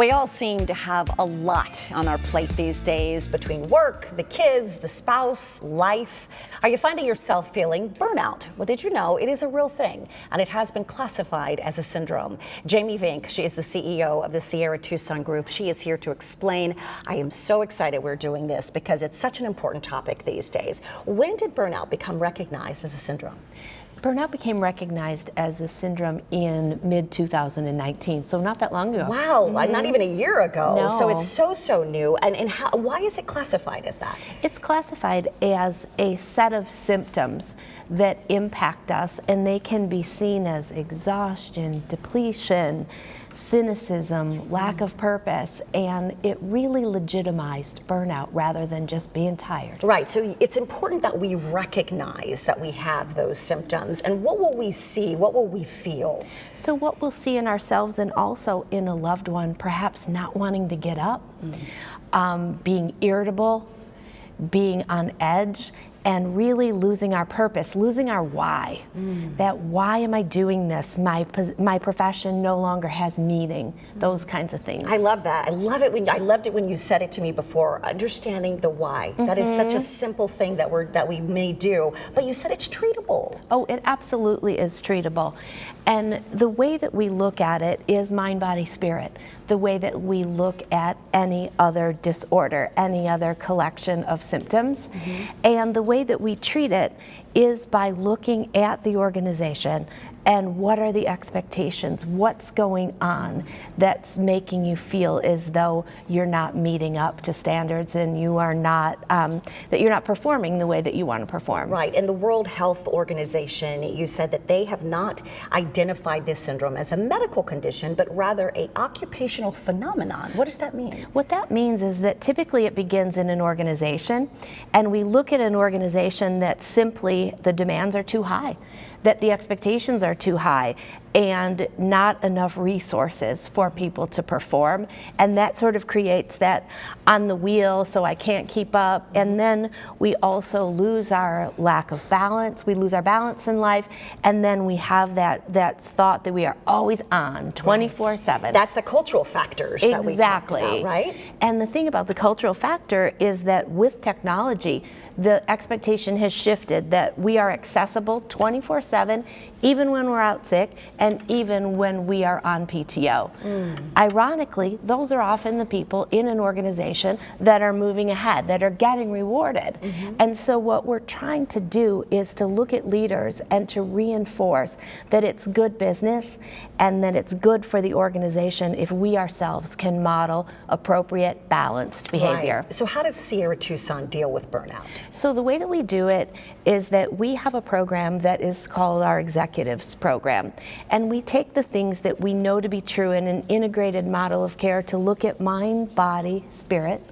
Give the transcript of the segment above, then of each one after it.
We all seem to have a lot on our plate these days between work, the kids, the spouse, life. Are you finding yourself feeling burnout? Well, did you know it is a real thing and it has been classified as a syndrome? Jamie Vink, she is the CEO of the Sierra Tucson Group. She is here to explain. I am so excited we're doing this because it's such an important topic these days. When did burnout become recognized as a syndrome? Burnout became recognized as a syndrome in mid-2019, so not that long ago. Wow, not even a year ago. No. So it's so new. And why is it classified as that? It's classified as a set of symptoms that impact us, and they can be seen as exhaustion, depletion, cynicism, lack of purpose, and it really legitimized burnout rather than just being tired. Right, so it's important that we recognize that we have those symptoms. And what will we see? What will we feel? So what we'll see in ourselves and also in a loved one, perhaps not wanting to get up, being irritable, being on edge, and really losing our purpose, losing our why. That why am I doing this? My profession no longer has meaning. Those kinds of things. I love that. I loved it when you said it to me before. Understanding the why. That is such a simple thing that we may do. But you said it's treatable. Oh, it absolutely is treatable. And the way that we look at it is mind, body, spirit. The way that we look at any other disorder, any other collection of symptoms. And the way that we treat it is by looking at the organization and what are the expectations, what's going on that's making you feel as though you're not meeting up to standards and you are not, that you're not performing the way that you want to perform. Right, and the World Health Organization, you said that they have not identified this syndrome as a medical condition, but rather an occupational phenomenon. What does that mean? What that means is that typically it begins in an organization, and we look at an organization that simply the demands are too high, that the expectations are too high, and not enough resources for people to perform. And that sort of creates that on the wheel, so I can't keep up. And then we also lose our lack of balance. We lose our balance in life. And then we have that thought that we are always on 24/7. That's the cultural factors that we talked about, right? And the thing about the cultural factor is that with technology, the expectation has shifted that we are accessible 24/7, even when we're out sick and even when we are on PTO. Ironically, those are often the people in an organization that are moving ahead, that are getting rewarded. And so what we're trying to do is to look at leaders and to reinforce that it's good business and that it's good for the organization if we ourselves can model appropriate, balanced behavior. Right. So how does Sierra Tucson deal with burnout? So the way that we do it is that we have a program that is called our Executives Program. And we take the things that we know to be true in an integrated model of care to look at mind, body, spirit,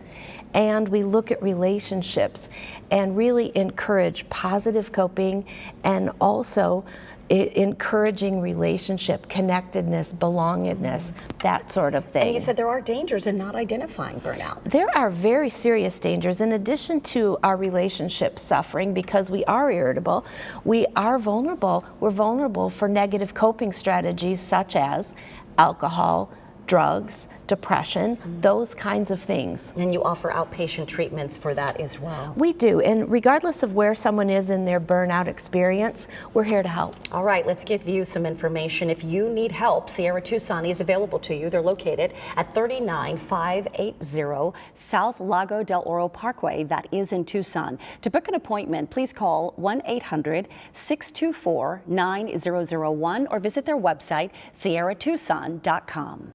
and we look at relationships and really encourage positive coping and also encouraging relationship, connectedness, belongingness, that sort of thing. And you said there are dangers in not identifying burnout. There are very serious dangers. In addition to our relationship suffering, because we are irritable, we are vulnerable. We're vulnerable for negative coping strategies such as alcohol, drugs, depression, those kinds of things. And you offer outpatient treatments for that as well. We do, and regardless of where someone is in their burnout experience, we're here to help. All right, let's give you some information. If you need help, Sierra Tucson is available to you. They're located at 39580 South Lago del Oro Parkway. That is in Tucson. To book an appointment, please call 1-800-624-9001 or visit their website, sierratucson.com.